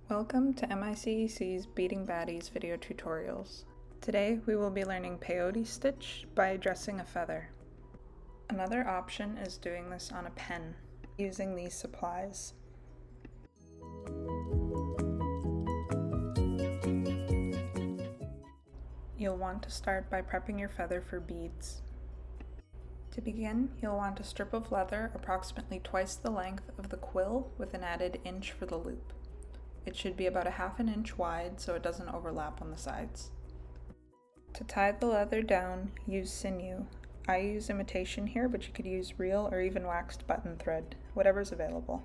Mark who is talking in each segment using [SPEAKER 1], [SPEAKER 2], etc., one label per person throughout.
[SPEAKER 1] Welcome to MICEC's Beading Baddies video tutorials. Today we will be learning Peyote stitch by dressing a feather. Another option is doing this on a pen, using these supplies. You'll want to start by prepping your feather for beads. To begin, you'll want a strip of leather approximately twice the length of the quill with an added inch for the loop. It should be about a half an inch wide so it doesn't overlap on the sides. To tie the leather down, use sinew. I use imitation here, but you could use real or even waxed button thread, whatever's available.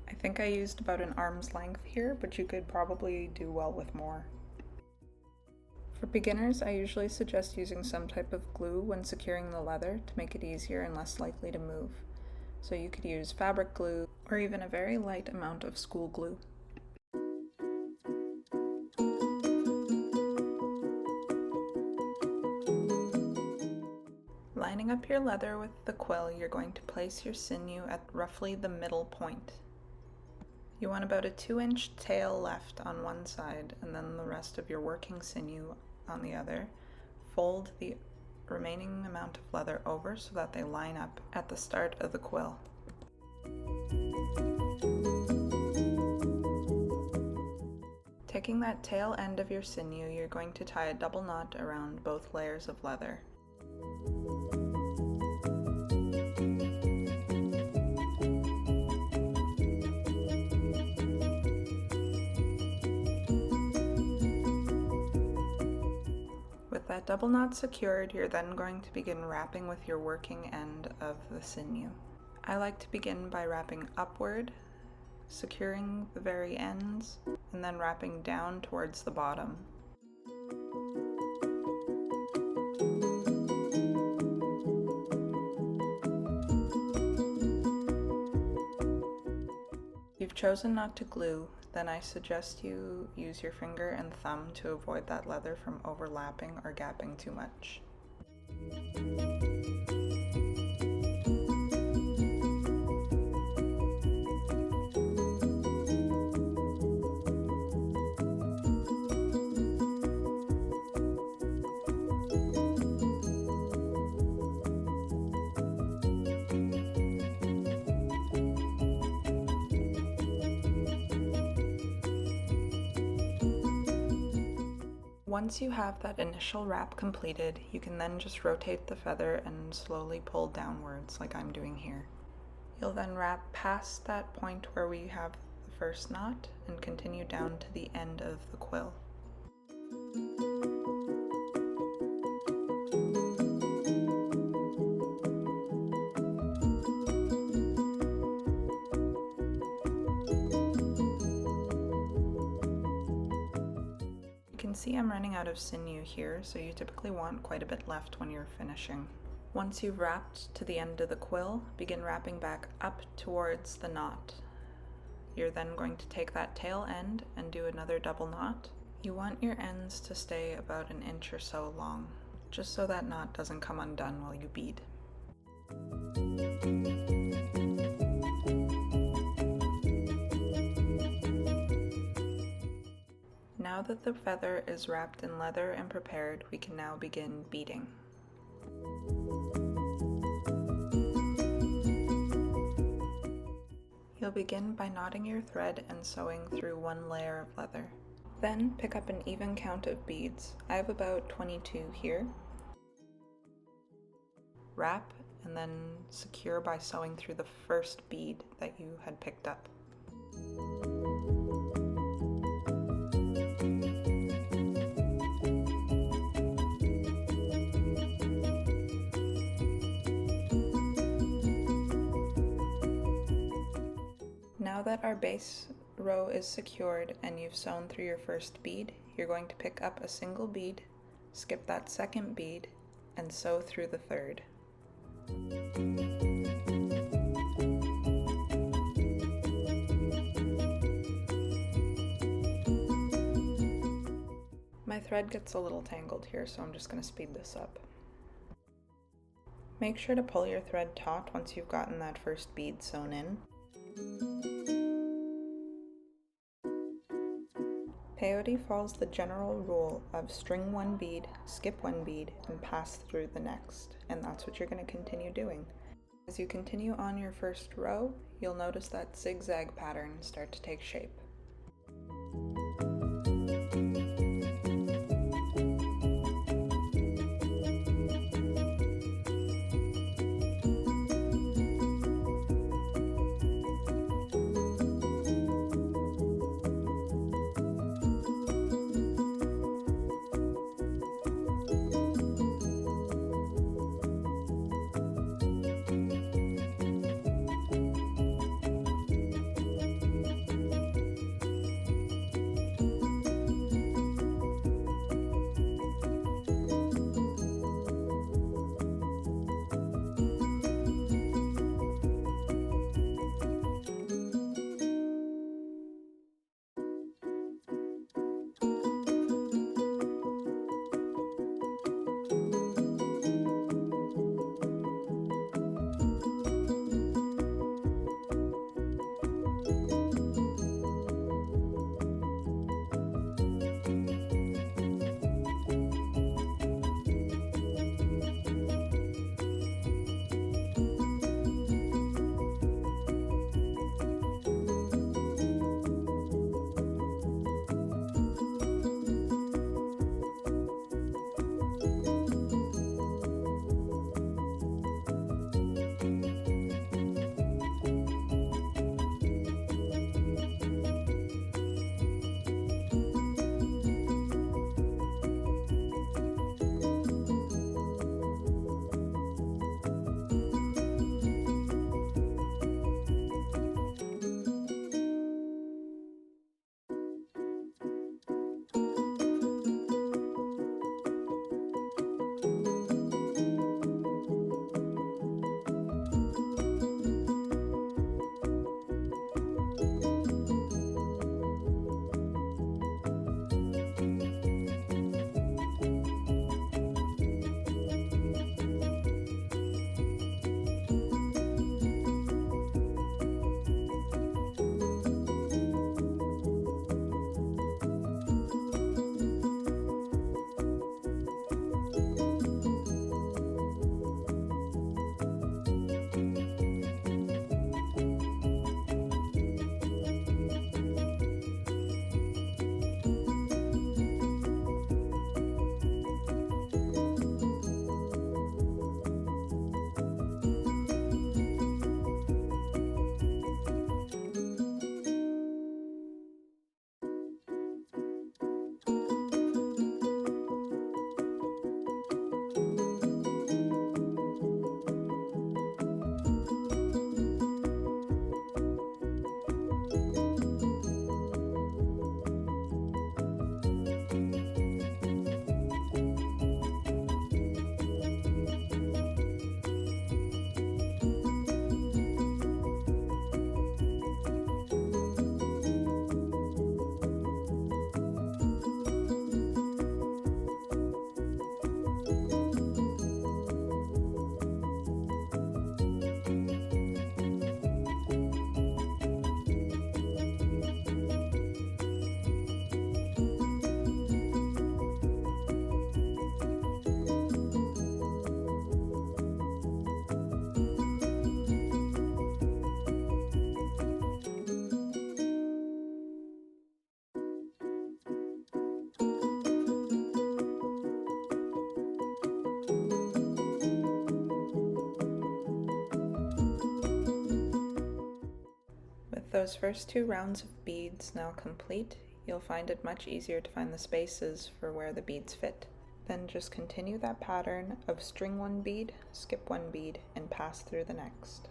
[SPEAKER 1] I think I used about an arm's length here, but you could probably do well with more. For beginners, I usually suggest using some type of glue when securing the leather to make it easier and less likely to move. So you could use fabric glue or even a very light amount of school glue. Lining up your leather with the quill, you're going to place your sinew at roughly the middle point. You want about a 2-inch tail left on one side and then the rest of your working sinew on the other. Fold the remaining amount of leather over so that they line up at the start of the quill. Taking that tail end of your sinew, you're going to tie a double knot around both layers of leather. With that double knot secured, you're then going to begin wrapping with your working end of the sinew. I like to begin by wrapping upward, securing the very ends, and then wrapping down towards the bottom. If you've chosen not to glue, then I suggest you use your finger and thumb to avoid that leather from overlapping or gapping too much. Once you have that initial wrap completed, you can then just rotate the feather and slowly pull downwards like I'm doing here. You'll then wrap past that point where we have the first knot and continue down to the end of the quill. You can see I'm running out of sinew here, so you typically want quite a bit left when you're finishing. Once you've wrapped to the end of the quill, begin wrapping back up towards the knot. You're then going to take that tail end and do another double knot. You want your ends to stay about an inch or so long, just so that knot doesn't come undone while you bead. Now that the feather is wrapped in leather and prepared, we can now begin beading. You'll begin by knotting your thread and sewing through one layer of leather. Then pick up an even count of beads. I have about 22 here. Wrap and then secure by sewing through the first bead that you had picked up. Now that our base row is secured and you've sewn through your first bead, you're going to pick up a single bead, skip that second bead, and sew through the third. My thread gets a little tangled here, so I'm just going to speed this up. Make sure to pull your thread taut once you've gotten that first bead sewn in. Peyote follows the general rule of string one bead, skip one bead, and pass through the next, and that's what you're going to continue doing. As you continue on your first row, you'll notice that zigzag pattern start to take shape. With those first 2 rounds of beads now complete, you'll find it much easier to find the spaces for where the beads fit. Then just continue that pattern of string one bead, skip one bead, and pass through the next.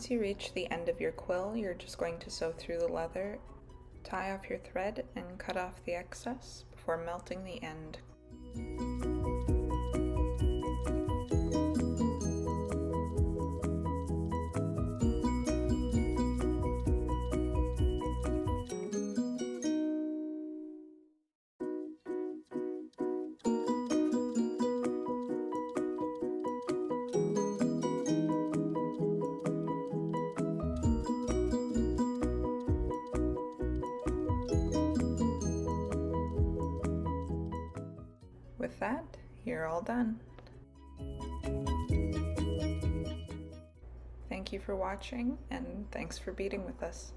[SPEAKER 1] Once you reach the end of your quill, you're just going to sew through the leather, tie off your thread, and cut off the excess before melting the end. With that, you're all done. Thank you for watching, and thanks for beading with us.